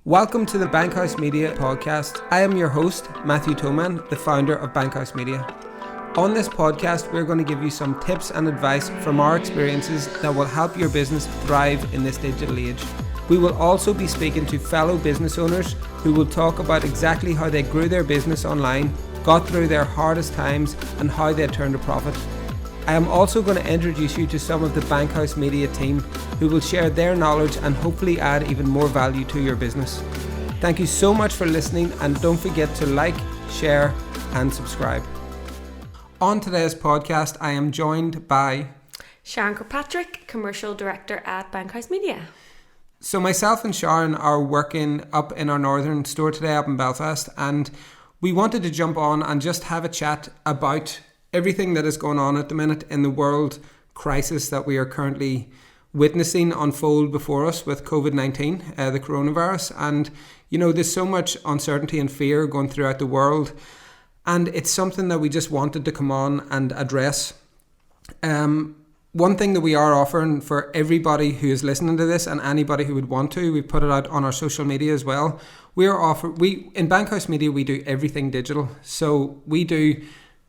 Welcome to the Bankhouse Media podcast. I am your host, Matthew Toman, the founder of Bankhouse Media. On this podcast, we're going to give you some tips and advice from our experiences that will help your business thrive in this digital age. We will also be speaking to fellow business owners who will talk about exactly how they grew their business online, got through their hardest times, and how they turned a profit. I am also going to introduce you to some of the Bankhouse Media team who will share their knowledge and hopefully add even more value to your business. Thank you so much for listening, and don't forget to like, share and subscribe. On today's podcast, I am joined by Sharon Kirkpatrick, Commercial Director at Bankhouse Media. So myself and Sharon are working up in our northern store today up in Belfast, and we wanted to jump on and just have a chat about everything that is going on at the minute in the world crisis that we are currently witnessing unfold before us with COVID-19, the coronavirus. And, you know, there's so much uncertainty and fear going throughout the world. And it's something that we just wanted to come on and address. One thing that we are offering for everybody who is listening to this and anybody who would want to, we put it out on our social media as well. In Bankhouse Media, we do everything digital. So we do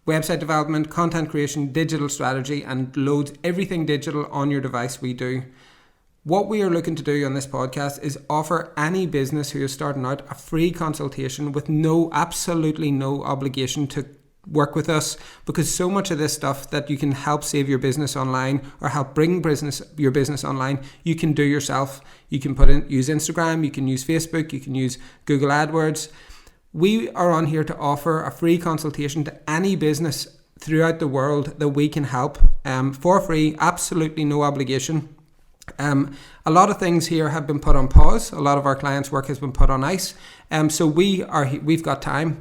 website development, content creation, digital strategy, and loads, everything digital on your device we do. What we are looking to do on this podcast is offer any business who is starting out a free consultation with absolutely no obligation to work with us, because so much of this stuff that you can help save your business online or help bring your business online, you can do yourself. You can use Instagram, you can use Facebook, you can use Google AdWords. We are on here to offer a free consultation to any business throughout the world that we can help for free, absolutely no obligation. A lot of things here have been put on pause. A lot of our clients' work has been put on ice. So we've got time.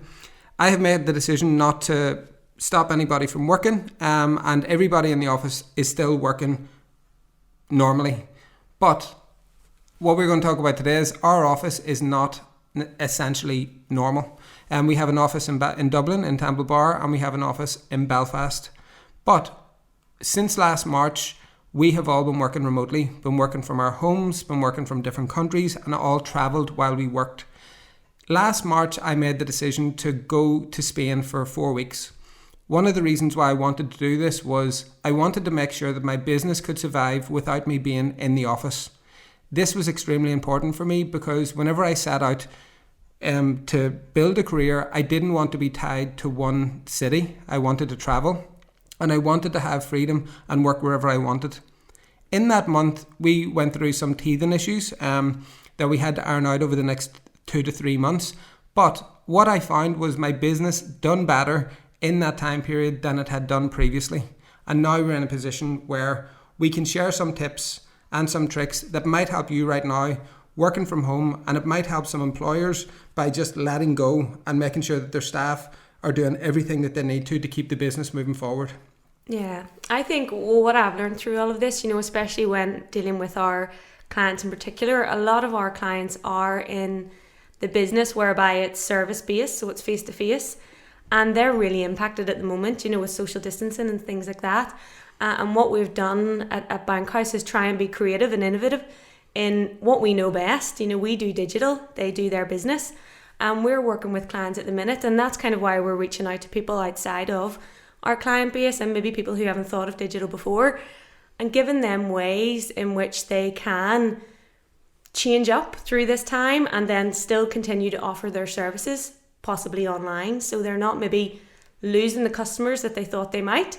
I have made the decision not to stop anybody from working, and everybody in the office is still working normally. But what we're going to talk about today is our office is not essentially normal. We have an office in Dublin, in Temple Bar, and we have an office in Belfast. But since last March, we have all been working remotely, been working from our homes, been working from different countries, and all travelled while we worked. Last March, I made the decision to go to Spain for 4 weeks. One of the reasons why I wanted to do this was I wanted to make sure that my business could survive without me being in the office. This was extremely important for me because whenever I set out to build a career, I didn't want to be tied to one city. I wanted to travel, and I wanted to have freedom and work wherever I wanted. In that month, we went through some teething issues that we had to iron out over the next 2 to 3 months. But what I found was my business done better in that time period than it had done previously. And now we're in a position where we can share some tips and some tricks that might help you right now working from home, and it might help some employers by just letting go and making sure that their staff are doing everything that they need to keep the business moving forward. Yeah, I think what I've learned through all of this, especially when dealing with our clients in particular, a lot of our clients are in the business whereby it's service-based, so it's face-to-face, and they're really impacted at the moment, with social distancing and things like that. And what we've done at Bankhouse is try and be creative and innovative in what we know best. We do digital, they do their business, and we're working with clients at the minute, and that's kind of why we're reaching out to people outside of our client base and maybe people who haven't thought of digital before, and giving them ways in which they can change up through this time and then still continue to offer their services, possibly online, so they're not maybe losing the customers that they thought they might,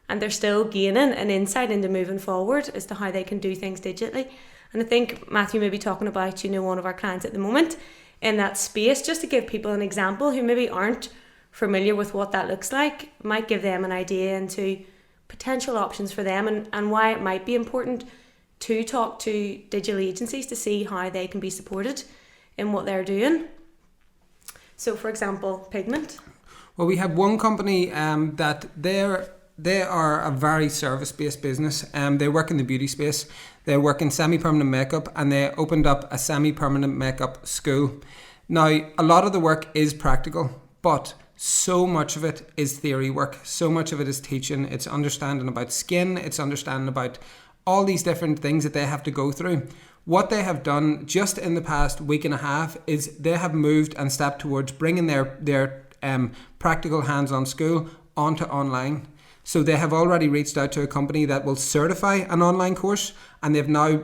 and they're still gaining an insight into moving forward as to how they can do things digitally. And I think Matthew may be talking about, one of our clients at the moment in that space, just to give people an example who maybe aren't familiar with what that looks like, might give them an idea into potential options for them and why it might be important to talk to digital agencies to see how they can be supported in what they're doing. So, for example, Pigment. Well, we have one company that they are a very service-based business. They work in the beauty space. They work in semi-permanent makeup, and they opened up a semi-permanent makeup school. Now, a lot of the work is practical, but so much of it is theory work. So much of it is teaching. It's understanding about skin. It's understanding about all these different things that they have to go through. what they have done just in the past week and a half is they have moved and stepped towards bringing their practical hands-on school onto online. So they have already reached out to a company that will certify an online course, and they've now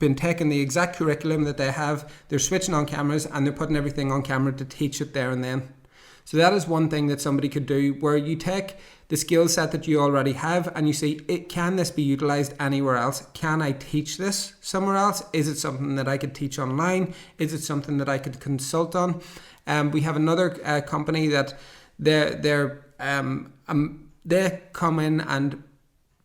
been taking the exact curriculum that they have, they're switching on cameras and they're putting everything on camera to teach it there and then. So that is one thing that somebody could do, where you take the skill set that you already have and you see, can this be utilized anywhere else? Can I teach this somewhere else? Is it something that I could teach online? Is it something that I could consult on? We have another company that they come in and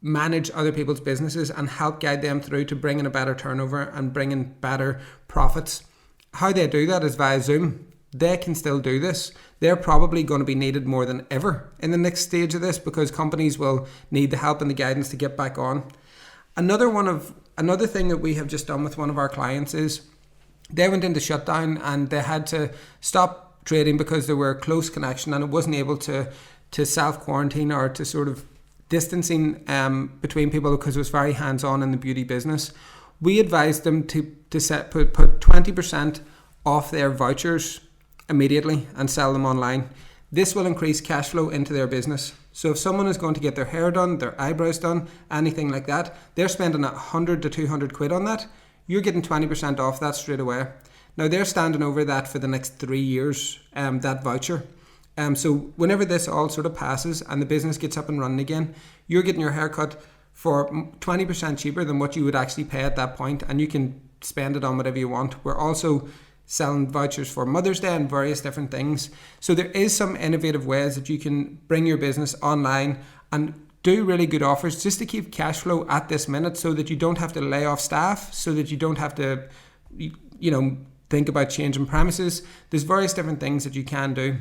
manage other people's businesses and help guide them through to bring in a better turnover and bring in better profits. How they do that is via Zoom. They can still do this. They're probably going to be needed more than ever in the next stage of this, because companies will need the help and the guidance to get back on. Another thing that we have just done with one of our clients is they went into shutdown and they had to stop trading because there were close connection and it wasn't able to self-quarantine or to sort of distancing between people, because it was very hands-on in the beauty business. We advised them to put 20% off their vouchers immediately and sell them online. This will increase cash flow into their business. So if someone is going to get their hair done, their eyebrows done, anything like that, they're spending 100 to 200 quid on that. You're getting 20% off that straight away. Now they're standing over that for the next 3 years, that voucher. So whenever this all sort of passes and the business gets up and running again, you're getting your haircut for 20% cheaper than what you would actually pay at that point, and you can spend it on whatever you want. We're also selling vouchers for Mother's Day and various different things. So there is some innovative ways that you can bring your business online and do really good offers just to keep cash flow at this minute, so that you don't have to lay off staff, so that you don't have to, think about changing premises. There's various different things that you can do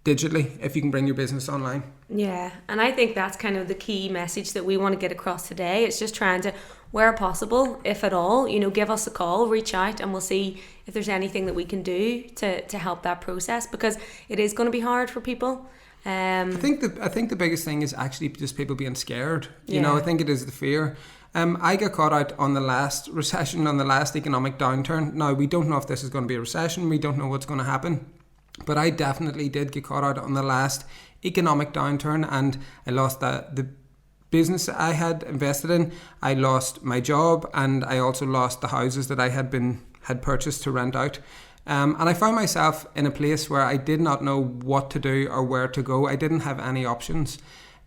digitally if you can bring your business online. Yeah, and I think that's kind of the key message that we want to get across today. It's just trying to, where possible, if at all, give us a call, reach out, and we'll see if there's anything that we can do to help that process, because it is going to be hard for people. I think the biggest thing is actually just people being scared. I think it is the fear. I got caught out on the last recession, on the last economic downturn. Now, we don't know if this is going to be a recession. We don't know what's going to happen. But I definitely did get caught out on the last economic downturn, and I lost the business I had invested in. I lost my job, and I also lost the houses that I had purchased to rent out. And I found myself in a place where I did not know what to do or where to go. I didn't have any options.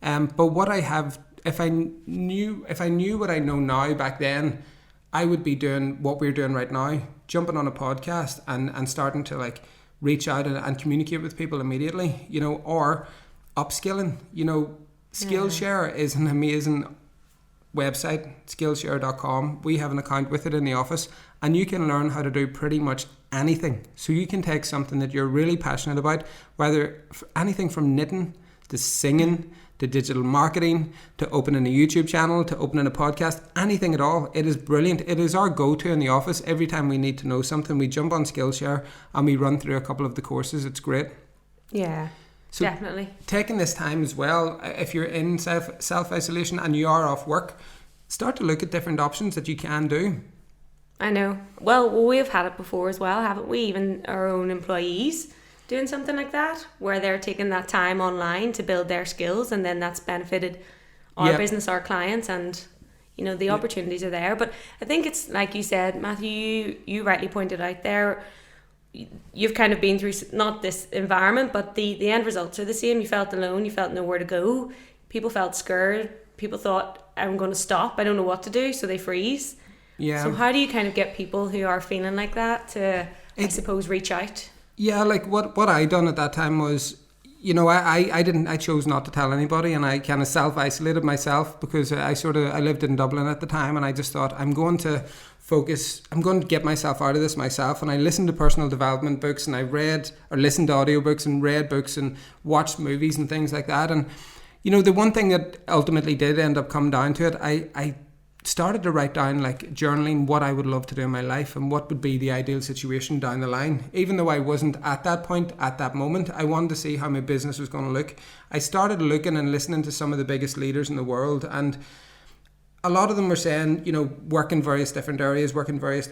But what I have, if I knew what I know now back then, I would be doing what we're doing right now, jumping on a podcast and starting to reach out and communicate with people immediately, or upskilling. Skillshare is an amazing website, skillshare.com. We have an account with it in the office, and you can learn how to do pretty much anything. So you can take something that you're really passionate about, whether anything from knitting to singing to digital marketing, to opening a YouTube channel, to opening a podcast, anything at all. It is brilliant. It is our go-to in the office. Every time we need to know something, we jump on Skillshare and we run through a couple of the courses. It's great. Yeah, so definitely. Taking this time as well, if you're in self-isolation and you are off work, start to look at different options that you can do. I know. Well, we've had it before as well, haven't we? Even our own employees doing something like that, where they're taking that time online to build their skills, and then that's benefited our business, our clients, and the opportunities are there. But I think it's like you said, Matthew, you rightly pointed out there, you've kind of been through not this environment, but the end results are the same. You felt alone, you felt nowhere to go, people felt scared, people thought, I'm going to stop, I don't know what to do, so they freeze. So how do you kind of get people who are feeling like that to, I suppose, reach out? Yeah, what I done at that time was, I chose not to tell anybody, and I kind of self-isolated myself, because I lived in Dublin at the time, and I just thought, I'm going to get myself out of this myself. And I listened to personal development books, and I read or listened to audiobooks and read books and watched movies and things like that. And the one thing that ultimately did end up coming down to it, I started to write down, journaling, what I would love to do in my life and what would be the ideal situation down the line. Even though I wasn't at that point, at that moment, I wanted to see how my business was going to look. I started looking and listening to some of the biggest leaders in the world, and a lot of them were saying, work in various different areas,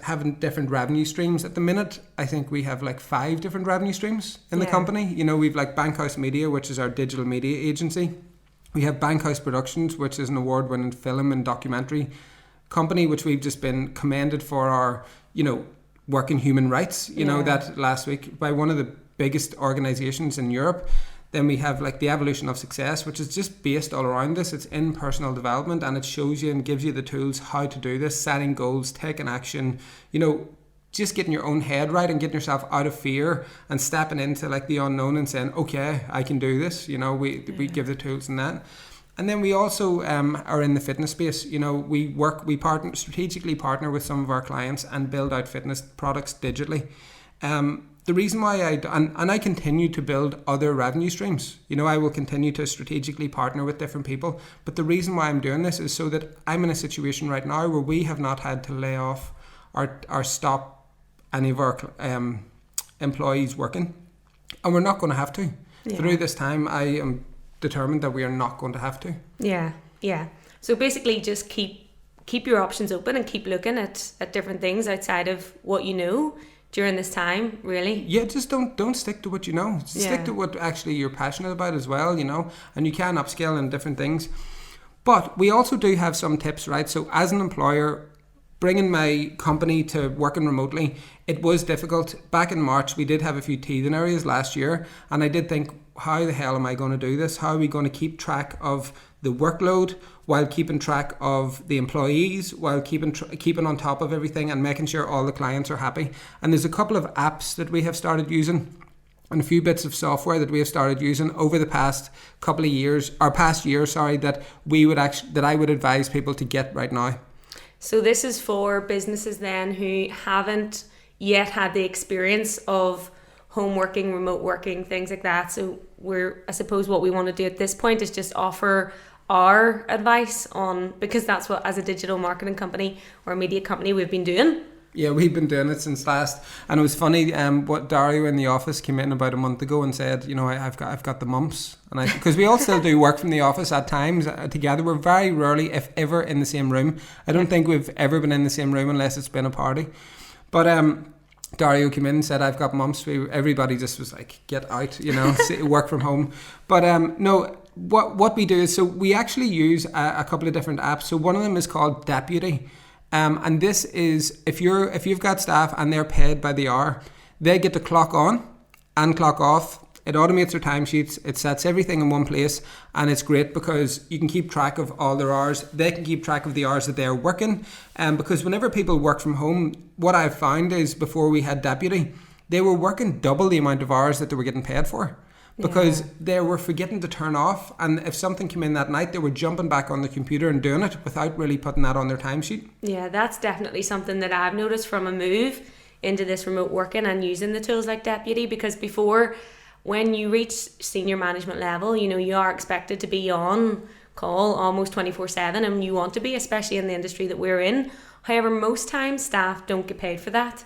having different revenue streams. At the minute, I think we have like 5 different revenue streams in the company. We've like Bankhouse Media, which is our digital media agency. We have Bankhouse Productions, which is an award-winning film and documentary company, which we've just been commended for our, work in human rights, that last week by one of the biggest organizations in Europe. Then we have like the Evolution of Success, which is just based all around this. It's in personal development, and it shows you and gives you the tools how to do this, setting goals, taking action, just getting your own head right and getting yourself out of fear and stepping into like the unknown and saying, okay, I can do this. We give the tools in that. And then we also are in the fitness space. We strategically partner with some of our clients and build out fitness products digitally. The reason why I continue to build other revenue streams. I will continue to strategically partner with different people. But the reason why I'm doing this is so that I'm in a situation right now where we have not had to lay off or stop any of our employees working. And we're not going to have to. Yeah. Through this time, I am determined that we are not going to have to. Yeah. So basically just keep your options open and keep looking at different things outside of what you know during this time, really. Yeah, just don't stick to what you know. Stick to what actually you're passionate about as well, and you can upscale in different things. But we also do have some tips, right? So as an employer, bringing my company to working remotely, it was difficult. Back in March, we did have a few teething areas last year, and I did think, how the hell am I going to do this? How are we going to keep track of the workload while keeping track of the employees, while keeping on top of everything and making sure all the clients are happy? And there's a couple of apps that we have started using and a few bits of software that we have started using over the past couple of years, or past year, that I would advise people to get right now. So this is for businesses then who haven't yet had the experience of home working, remote working, things like that. So I suppose what we want to do at this point is just offer our advice on, because that's what, as a digital marketing company or a media company, we've been doing. Yeah, we've been doing it since last, and it was funny. What Dario in the office came in about a month ago and said, I've got the mumps, and because we all still do work from the office at times together. We're very rarely, if ever, in the same room. I don't think we've ever been in the same room unless it's been a party. But Dario came in and said, I've got mumps. Everybody just was like, get out, work from home. But no, what we do is, so we actually use a couple of different apps. So one of them is called Deputy. And this is, if you've got staff and they're paid by the hour, they get to clock on and clock off. It automates their timesheets. It sets everything in one place, and it's great because you can keep track of all their hours. They can keep track of the hours that they're working. Because whenever people work from home, what I've found is before we had Deputy, they were working double the amount of hours that they were getting paid for. Because they were forgetting to turn off, and if something came in that night, they were jumping back on the computer and doing it without really putting that on their timesheet. Yeah, that's definitely something that I've noticed from a move into this remote working and using the tools like Deputy, because before, when you reach senior management level, you are expected to be on call almost 24/7, and you want to be, especially in the industry that we're in. However, most times staff don't get paid for that,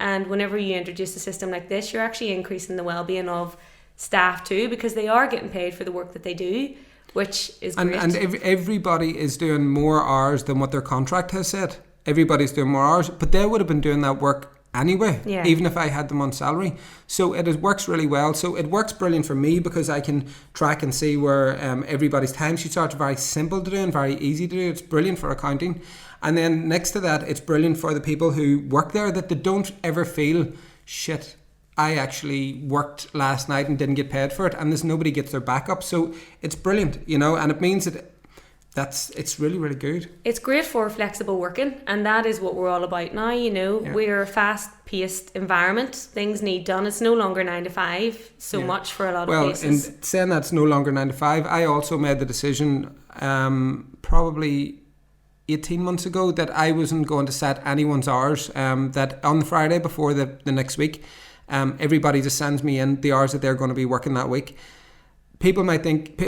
and whenever you introduce a system like this, you're actually increasing the well-being of staff too, because they are getting paid for the work that they do, which is great. And everybody is doing more hours than what their contract has said. Everybody's doing more hours, but they would have been doing that work anyway, even if I had them on salary. So it works really well. So it works brilliant for me because I can track and see where everybody's timesheets are. It's very simple to do and very easy to do. It's brilliant for accounting. And then next to that, it's brilliant for the people who work there, that they don't ever feel, shit, I actually worked last night and didn't get paid for it, and nobody gets their back up. So it's brilliant, and it means that it's really, really good. It's great for flexible working, and that is what we're all about now. We're a fast-paced environment. Things need done. It's no longer 9 to 5 much for a lot of places. Well, in saying that's no longer 9 to 5, I also made the decision probably 18 months ago that I wasn't going to set anyone's hours, that on the Friday before the next week, everybody just sends me in the hours that they're going to be working that week. People might think,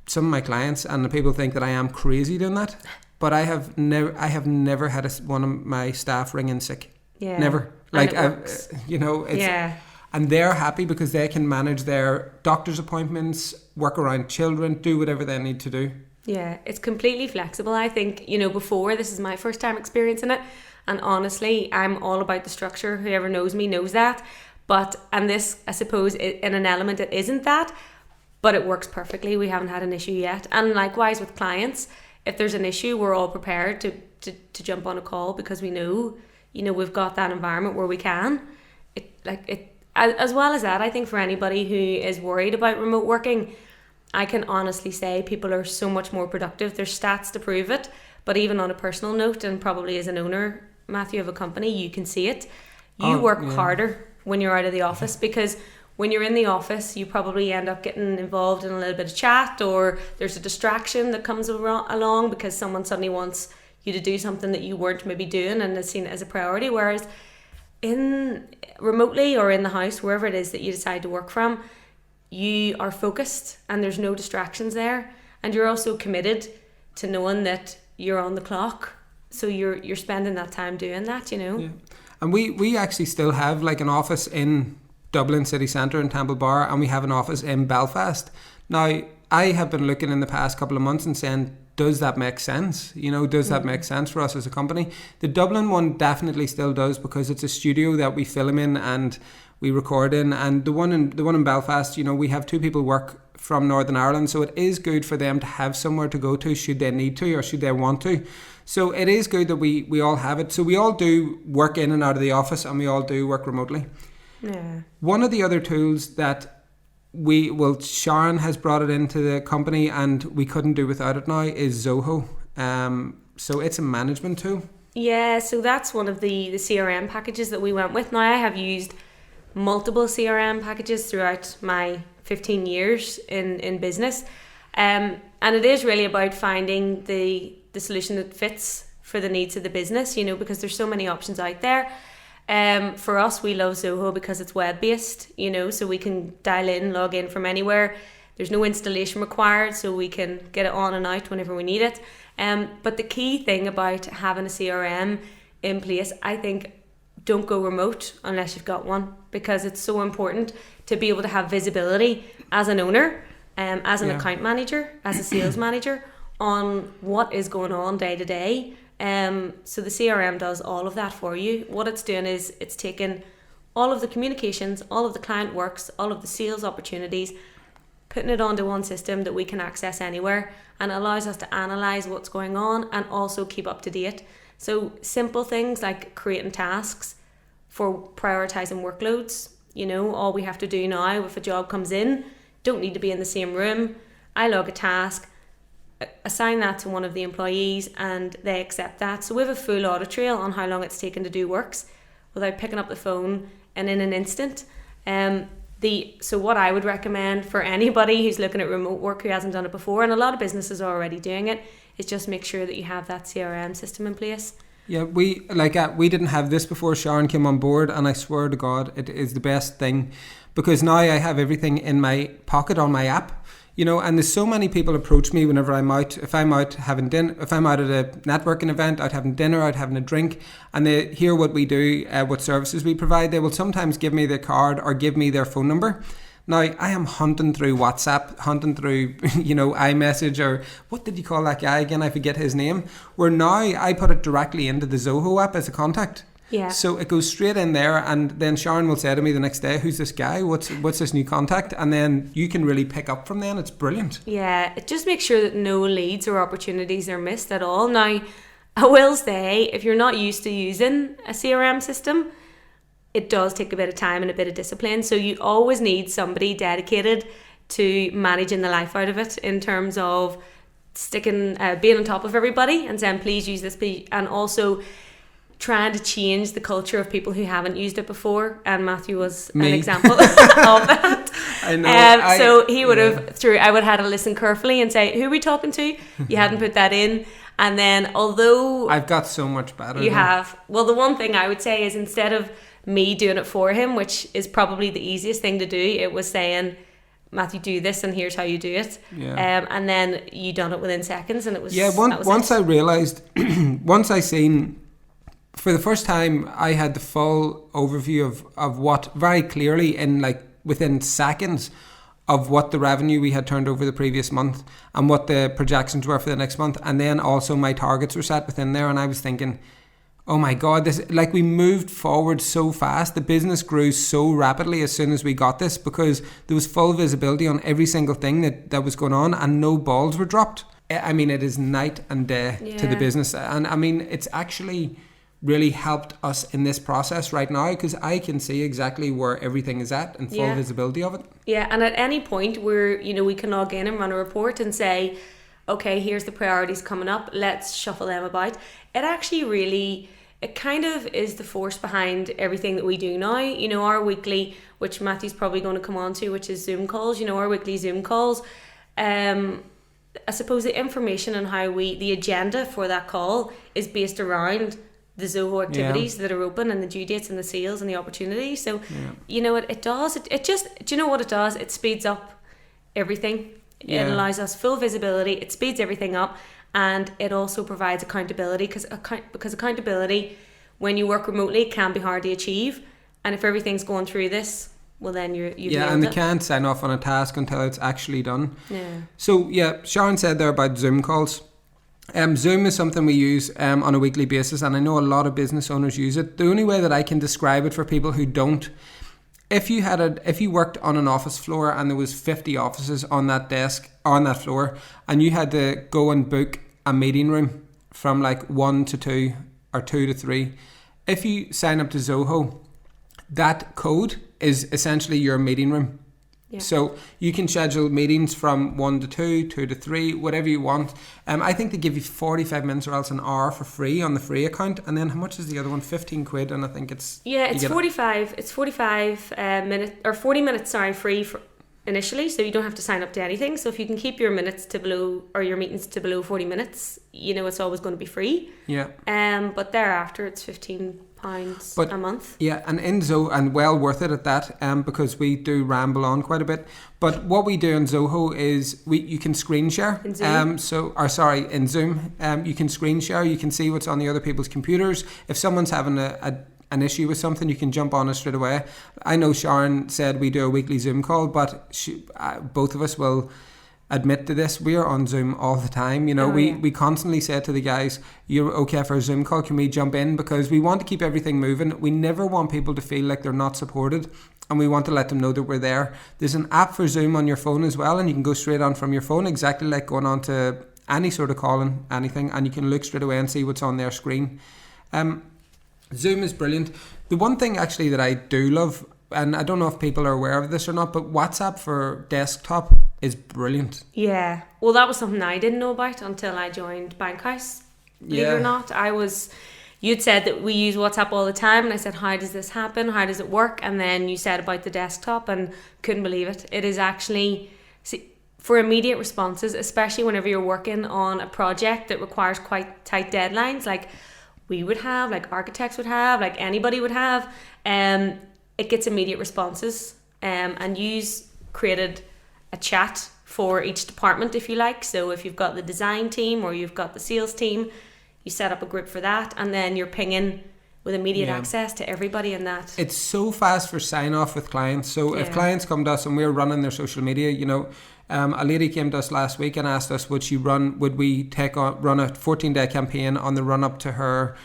some of my clients and the people think that I am crazy doing that, but I have never had one of my staff ring in sick. Yeah, never. Like, and they're happy because they can manage their doctor's appointments, work around children, do whatever they need to do. Yeah, it's completely flexible. I think, before, this is my first time experiencing it. And honestly, I'm all about the structure. Whoever knows me knows that. And this, I suppose, in an element, it isn't that. But it works perfectly. We haven't had an issue yet. And likewise with clients, if there's an issue, we're all prepared to jump on a call because we know, we've got that environment where we can. As well as that, I think for anybody who is worried about remote working, I can honestly say people are so much more productive. There's stats to prove it. But even on a personal note, and probably as an owner, Matthew, of a company, you can see it. You work harder when you're out of the office, because when you're in the office, you probably end up getting involved in a little bit of chat, or there's a distraction that comes along because someone suddenly wants you to do something that you weren't maybe doing and is seen as a priority. Whereas in remotely or in the house, wherever it is that you decide to work from, you are focused and there's no distractions there, and you're also committed to knowing that you're on the clock, so you're spending that time doing that. Yeah. And we actually still have like an office in Dublin city centre in Temple Bar, and we have an office in Belfast. Now, I have been looking in the past couple of months and saying, does that make sense? Does that make sense for us as a company? The Dublin one definitely still does, because it's a studio that we film in and we record in. And the one in Belfast, we have 2 people work from Northern Ireland, so it is good for them to have somewhere to go to should they need to or should they want to. So it is good that we all have it. So we all do work in and out of the office, and we all do work remotely. Yeah. One of the other tools that Sharon has brought it into the company, and we couldn't do without it now, is Zoho. So it's a management tool. Yeah, so that's one of the CRM packages that we went with. Now, I have used multiple CRM packages throughout my 15 years in business. And it is really about finding the solution that fits for the needs of the business, because there's so many options out there. For us, we love Zoho because it's web-based, so we can dial in, log in from anywhere. There's no installation required, so we can get it on and out whenever we need it. But the key thing about having a CRM in place, I think, don't go remote unless you've got one, because it's so important to be able to have visibility as an owner, as an account manager, as a sales manager, on what is going on day to day. So the CRM does all of that for you. What it's doing is it's taking all of the communications, all of the client works, all of the sales opportunities, putting it onto one system that we can access anywhere, and allows us to analyze what's going on and also keep up to date. So simple things like creating tasks for prioritizing workloads. All we have to do now, if a job comes in, don't need to be in the same room. I log a task, assign that to one of the employees, and they accept that. So we have a full audit trail on how long it's taken to do works without picking up the phone and in an instant. So what I would recommend for anybody who's looking at remote work who hasn't done it before, and a lot of businesses are already doing it, is just make sure that you have that CRM system in place. Yeah, we didn't have this before Sharon came on board, and I swear to God, it is the best thing, because now I have everything in my pocket on my app. And there's so many people approach me whenever I'm out. If I'm out having dinner, if I'm out at a networking event, out having dinner, out having a drink, and they hear what we do, what services we provide, they will sometimes give me their card or give me their phone number. Now, I am hunting through WhatsApp, hunting through, iMessage, or what did you call that guy again? I forget his name. Where now I put it directly into the Zoho app as a contact. Yeah. So it goes straight in there, and then Sharon will say to me the next day, who's this guy? What's this new contact? And then you can really pick up from then. It's brilliant. Yeah, it just makes sure that no leads or opportunities are missed at all. Now, I will say, if you're not used to using a CRM system, it does take a bit of time and a bit of discipline. So you always need somebody dedicated to managing the life out of it, in terms of being on top of everybody and saying, please use this, please, and also trying to change the culture of people who haven't used it before. And Matthew was an example of that. I know. So he would have I would have had to listen carefully and say, who are we talking to? You hadn't put that in. And then, although I've got so much better. You have. Well, the one thing I would say is, instead of me doing it for him, which is probably the easiest thing to do, it was saying, Matthew, do this, and here's how you do it. Yeah. And then you done it within seconds, and it was. Yeah. Once I realised, once I seen. For the first time, I had the full overview of what, very clearly, in within seconds, of what the revenue we had turned over the previous month and what the projections were for the next month. And then also my targets were set within there. And I was thinking, oh my God, this, like, we moved forward so fast. The business grew so rapidly as soon as we got this, because there was full visibility on every single thing that was going on, and no balls were dropped. I mean, it is night and day to the business. And I mean, it's actually really helped us in this process right now, because I can see exactly where everything is at and full visibility of it. Yeah, and at any point where, you know, we can log in and run a report and say, okay, here's the priorities coming up, let's shuffle them about. It actually really, it kind of is the force behind everything that we do now. You know, our weekly, which Matthew's probably going to come on to, which is Zoom calls, you know, our weekly Zoom calls. I suppose the information on how the agenda for that call is based around the Zoho activities that are open and the due dates and the sales and the opportunities. So, you know, it does, it just, do you know what it does? It speeds up everything. It allows us full visibility. It speeds everything up, and it also provides accountability, because accountability, when you work remotely, can be hard to achieve. And if everything's going through this, well, then you've and they can't sign off on a task until it's actually done. So Sharon said there about Zoom calls. Zoom is something we use on a weekly basis, and I know a lot of business owners use it. The only way that I can describe it for people who don't, if you worked on an office floor and there was 50 offices on that desk, on that floor, and you had to go and book a meeting room from like 1 to 2 or 2 to 3, if you sign up to Zoho, that code is essentially your meeting room. So you can schedule meetings from 1 to 2, 2 to 3, whatever you want. I think they give you 45 minutes or else an hour for free on the free account. And then how much is the other one? 15 quid, and I think it's... it's 45. It's 45 minutes, or 40 minutes, free for initially, so you don't have to sign up to anything. So if you can keep your minutes to below, or your meetings to below 40 minutes, you know, it's always going to be free. But thereafter it's £15 a month. And in Zoho, and well worth it at that, because we do ramble on quite a bit. But what we do in Zoho is you can screen share. In Zoom. In Zoom. You can screen share. You can see what's on the other people's computers. If someone's having an issue with something, you can jump on it straight away. I know Sharon said we do a weekly Zoom call, but both of us will admit to this. We are on Zoom all the time. You know, we constantly say to the guys, you're okay for a Zoom call, can we jump in? Because we want to keep everything moving. We never want people to feel like they're not supported, and we want to let them know that we're there. There's an app for Zoom on your phone as well, and you can go straight on from your phone, exactly like going on to any sort of calling, anything, and you can look straight away and see what's on their screen. Zoom is brilliant. The one thing actually that I do love, and I don't know if people are aware of this or not, but WhatsApp for desktop is brilliant. Yeah. Well, that was something I didn't know about until I joined Bankhouse. Believe it or not, you'd said that we use WhatsApp all the time, and I said, how does this happen? How does it work? And then you said about the desktop, and couldn't believe it. It is actually, for immediate responses, especially whenever you're working on a project that requires quite tight deadlines, like we would have, like architects would have, like anybody would have, it gets immediate responses. And you've created a chat for each department, if you like. So if you've got the design team or you've got the sales team, you set up a group for that, and then you're pinging with immediate access to everybody in that. It's so fast for sign off with clients. So if clients come to us and we're running their social media, you know, a lady came to us last week and asked us, would we run a 14-day campaign on the run up to her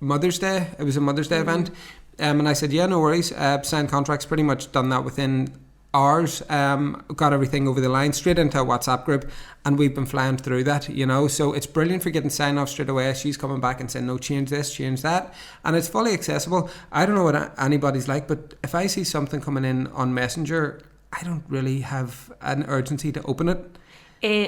Mother's Day. It was a Mother's Day event. And I said, yeah, no worries. Signed contracts, pretty much done that within hours. Got everything over the line, straight into a WhatsApp group, and we've been flying through that, you know. So it's brilliant for getting sign off straight away. She's coming back and saying, no, change this, change that. And it's fully accessible. I don't know what anybody's like, but if I see something coming in on Messenger, I don't really have an urgency to open it.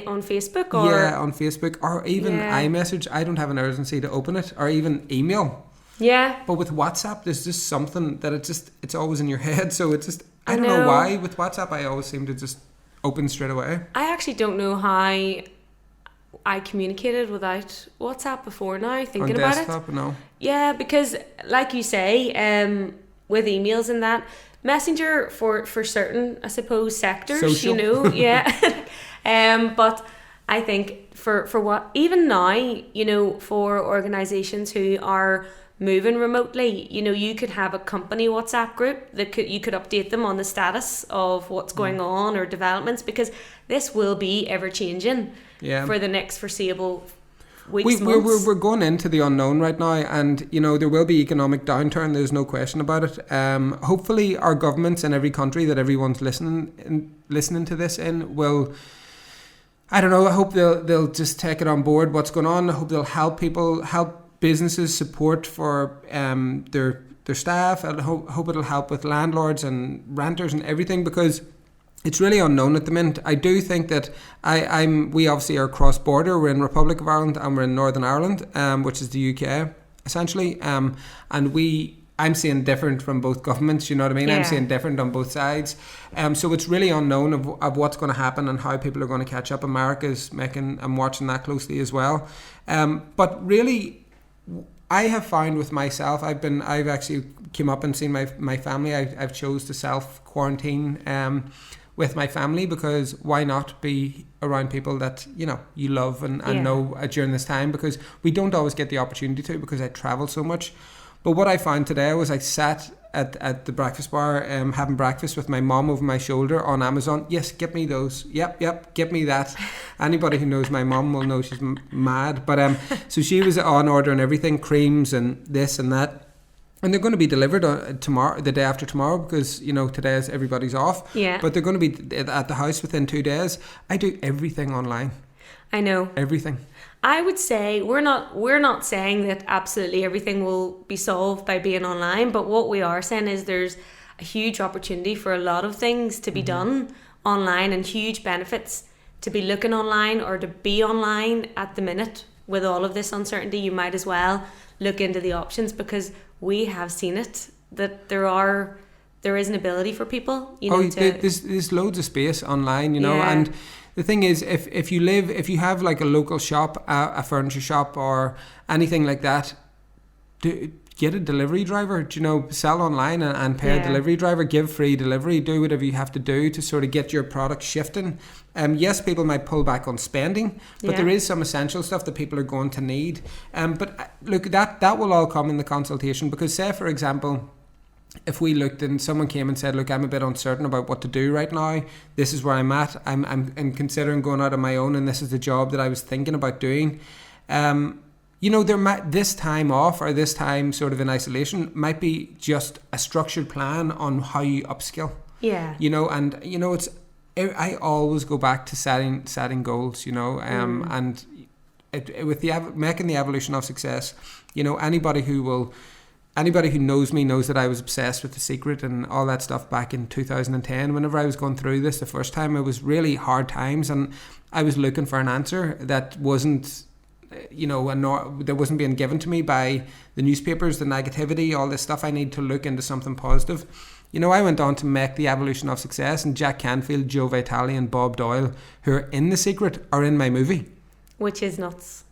On Facebook? Or? Yeah, on Facebook, or even iMessage. I don't have an urgency to open it, or even email. Yeah. But with WhatsApp, there's just something that it's always in your head. So it's just, I don't know why. With WhatsApp, I always seem to just open straight away. I actually don't know how I communicated without WhatsApp before now, thinking about it. On desktop, no. Yeah, because like you say, with emails and that, Messenger for certain, I suppose, sectors, social. You know, but I think for what, even now, you know, for organisations who are moving remotely. You know, you could have a company WhatsApp group that you could update them on the status of what's going on or developments, because this will be ever changing for the next foreseeable weeks, months. We're going into the unknown right now, and you know, there will be economic downturn. There's no question about it. Hopefully, our governments in every country that everyone's listening to this in will. I don't know. I hope they'll just take it on board what's going on. I hope they'll help people, help businesses, support for their staff. I hope it'll help with landlords and renters and everything, because it's really unknown at the minute. I do think that we obviously are cross border. We're in Republic of Ireland and we're in Northern Ireland, which is the UK essentially. And I'm seeing different from both governments, you know what I mean? Yeah. I'm seeing different on both sides. So it's really unknown of what's going to happen and how people are going to catch up. I'm watching that closely as well. But really, I have found with myself, I've actually came up and seen my family. I've chose to self-quarantine with my family, because why not be around people that, you know, you love and know during this time, because we don't always get the opportunity to, because I travel so much. But what I found today was I sat at the breakfast bar having breakfast with my mom over my shoulder on Amazon. Yes, get me those. Yep, get me that. Anybody who knows my mom will know she's mad. But so she was on ordering everything, creams and this and that. And they're going to be delivered tomorrow, the day after tomorrow, because, you know, today is everybody's off. Yeah. But they're going to be at the house within 2 days. I do everything online. I know. Everything. I would say we're not saying that absolutely everything will be solved by being online, but what we are saying is there's a huge opportunity for a lot of things to be done online, and huge benefits to be looking online or to be online at the minute. With all of this uncertainty, you might as well look into the options, because we have seen it, that there is an ability for people, you know, there's loads of space online, you know, and the thing is, if you have like a local shop, a furniture shop or anything like that, get a delivery driver, you know, sell online and pay a delivery driver, give free delivery, do whatever you have to do to sort of get your product shifting. Yes, people might pull back on spending, but there is some essential stuff that people are going to need. But look, that will all come in the consultation, because say, for example, if we looked and someone came and said, look, I'm a bit uncertain about what to do right now, this is where I'm at, I'm considering going out on my own, and this is the job that I was thinking about doing, you know, this time off or this time sort of in isolation might be just a structured plan on how you upskill. Yeah. You know, and you know, I always go back to setting goals, you know, and with making the evolution of success, you know, anybody who knows me knows that I was obsessed with The Secret and all that stuff back in 2010. Whenever I was going through this the first time, it was really hard times, and I was looking for an answer that wasn't, you know, that wasn't being given to me by the newspapers, the negativity, all this stuff. I need to look into something positive. You know, I went on to make The Evolution of Success, and Jack Canfield, Joe Vitale and Bob Doyle, who are in The Secret, are in my movie. Which is nuts.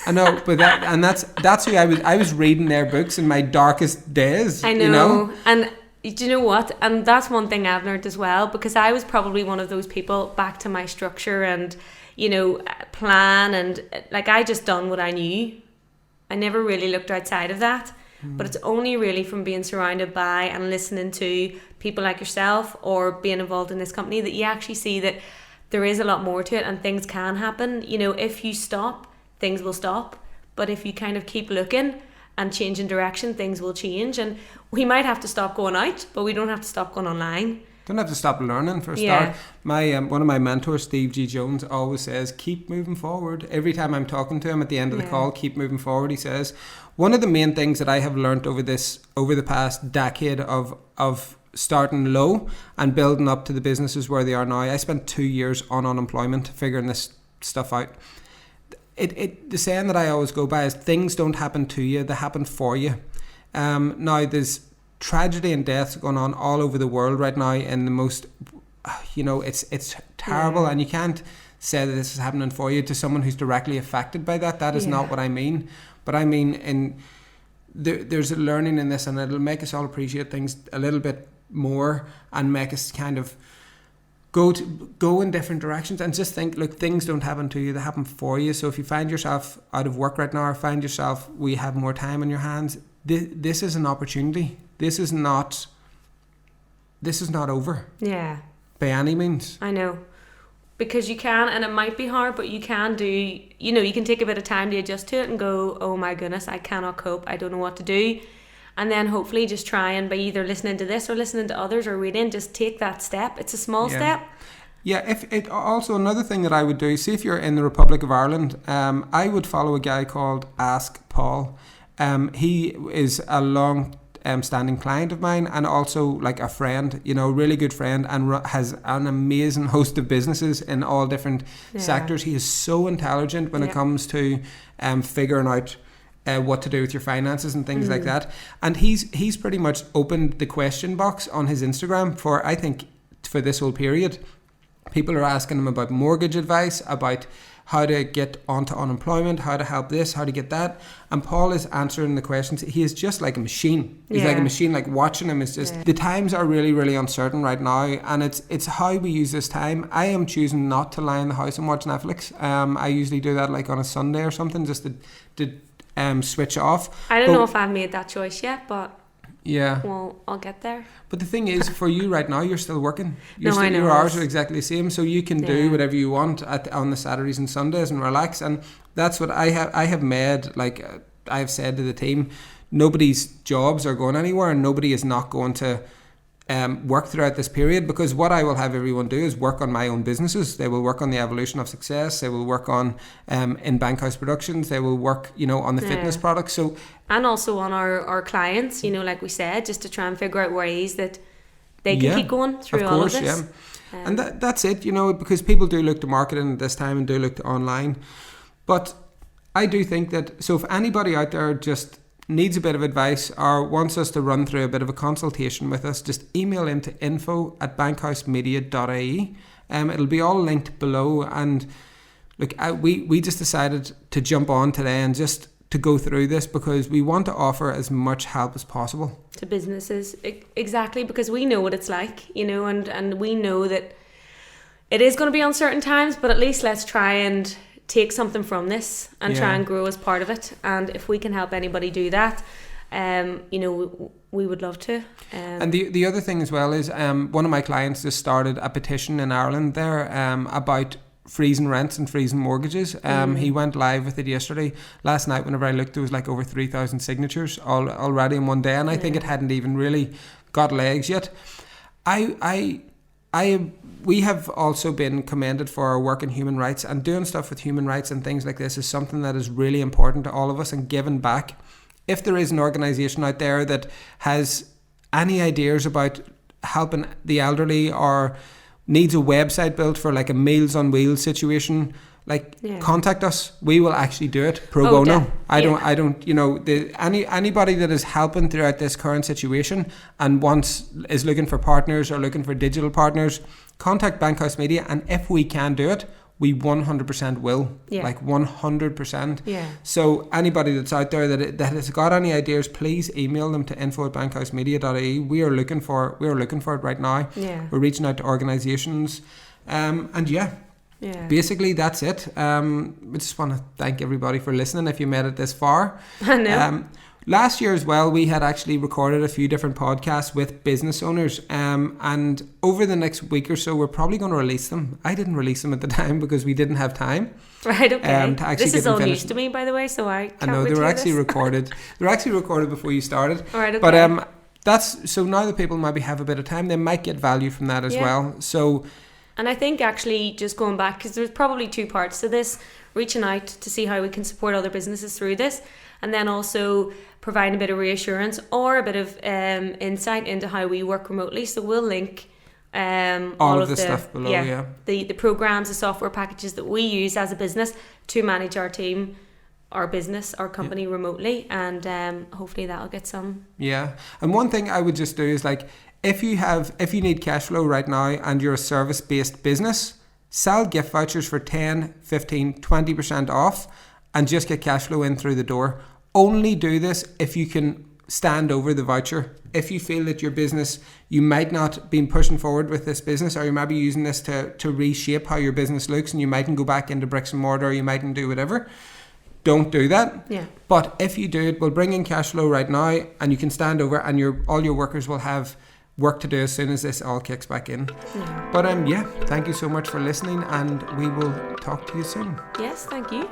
I know, but that's who I was reading their books in my darkest days. I know, you know? And do you know what? And that's one thing I've learned as well, because I was probably one of those people back to my structure and, you know, plan, and like I just done what I knew. I never really looked outside of that. But it's only really from being surrounded by and listening to people like yourself or being involved in this company that you actually see that there is a lot more to it, and things can happen. You know, if you stop, things will stop. But if you kind of keep looking and changing direction, things will change. And we might have to stop going out, but we don't have to stop going online. Don't have to stop learning for a start. My one of my mentors, Steve G. Jones, always says, keep moving forward. Every time I'm talking to him at the end of the call, keep moving forward, he says. One of the main things that I have learned over the past decade of starting low and building up to the businesses where they are now. I spent 2 years on unemployment figuring this stuff out. The saying that I always go by is, things don't happen to you, they happen for you. Now there's tragedy and deaths going on all over the world right now, in the most, you know, it's terrible, and you can't say that this is happening for you to someone who's directly affected by that. That is not what I mean. But I mean, there's a learning in this, and it'll make us all appreciate things a little bit more and make us kind of go in different directions and just think, look, things don't happen to you, they happen for you. So if you find yourself out of work right now, or find yourself, we have more time on your hands, this is an opportunity. This is not over. Yeah. By any means. I know. Because you can, and it might be hard, but you can do, you can take a bit of time to adjust to it and go, oh my goodness, I cannot cope. I don't know what to do. And then hopefully just try and by either listening to this or listening to others or reading, just take that step. It's a small step. Yeah, if it also another thing that I would do, see if you're in the Republic of Ireland, I would follow a guy called Ask Paul. He is a long standing client of mine and also like a friend, really good friend, and has an amazing host of businesses in all different sectors. He is so intelligent when it comes to figuring out what to do with your finances and things like that. And he's pretty much opened the question box on his Instagram for, I think, for this whole period. People are asking him about mortgage advice, about how to get onto unemployment, how to help this, how to get that. And Paul is answering the questions. He is just like a machine. He's like a machine, like watching him is just... The times are really, really uncertain right now. And it's how we use this time. I am choosing not to lie in the house and watch Netflix. I usually do that like on a Sunday or something just to switch off. I don't know if I've made that choice yet, but... Yeah. Well, I'll get there. But the thing is, for you right now, you're still working. I know. Your hours are exactly the same, so you can do whatever you want on the Saturdays and Sundays and relax. And that's what I have made. Like I have said to the team, nobody's jobs are going anywhere, and nobody is not going to work throughout this period, because what I will have everyone do is work on my own businesses. They will work on the evolution of success. They will work on in Bankhouse Productions. They will work, on the fitness products. So and also on our clients, like we said, just to try and figure out ways that they can keep going through all of this. And that's it, because people do look to marketing at this time and do look to online. But I do think that, so if anybody out there just needs a bit of advice or wants us to run through a bit of a consultation with us, just email into info@bankhousemedia.ie. It'll be all linked below. And look, we just decided to jump on today and just to go through this because we want to offer as much help as possible to businesses. Exactly, because we know what it's like, and we know that it is going to be uncertain times, but at least let's try and take something from this and try and grow as part of it. And if we can help anybody do that, we would love to. And the other thing as well is one of my clients just started a petition in Ireland there about freezing rents and freezing mortgages. He went live with it yesterday. Last night whenever I looked, there was like over 3,000 signatures already in one day, and I think it hadn't even really got legs yet. We have also been commended for our work in human rights, and doing stuff with human rights and things like this is something that is really important to all of us, and giving back. If there is an organisation out there that has any ideas about helping the elderly or needs a website built for like a Meals on Wheels situation, contact us. We will actually do it pro bono. Anybody that is helping throughout this current situation and is looking for partners or looking for digital partners, contact Bankhouse Media, and if we can do it, we 100% will. 100%. So anybody that's out there that has got any ideas, please email them to info@bankhousemedia.ie. We are looking for it right now. We're reaching out to organisations, basically that's it. We just want to thank everybody for listening if you made it this far. I know. Last year as well, we had actually recorded a few different podcasts with business owners, and over the next week or so we're probably going to release them. I didn't release them at the time because we didn't have time. Right, okay. To actually this is all news to me, by the way, so I know they were actually recorded. They were actually recorded before you started. All right, okay. But that's so now that people maybe have a bit of time, they might get value from that as well. So. And I think actually just going back, because there's probably two parts to this, reaching out to see how we can support other businesses through this, and then also providing a bit of reassurance or a bit of insight into how we work remotely. So we'll link all of the stuff below, the programs, the software packages that we use as a business to manage our team, our business, our company remotely, and hopefully that'll get some. Yeah, and one thing I would just do is if you need cash flow right now and you're a service-based business, sell gift vouchers for 10, 15, 20% off and just get cash flow in through the door. Only do this if you can stand over the voucher. If you feel that your business, you might not be pushing forward with this business, or you might be using this to reshape how your business looks, and you mightn't go back into bricks and mortar, or you mightn't do whatever, don't do that. Yeah. But if you do, it will bring in cash flow right now, and you can stand over, and all your workers will have work to do as soon as this all kicks back in. Yeah. But thank you so much for listening, and we will talk to you soon. Yes, thank you.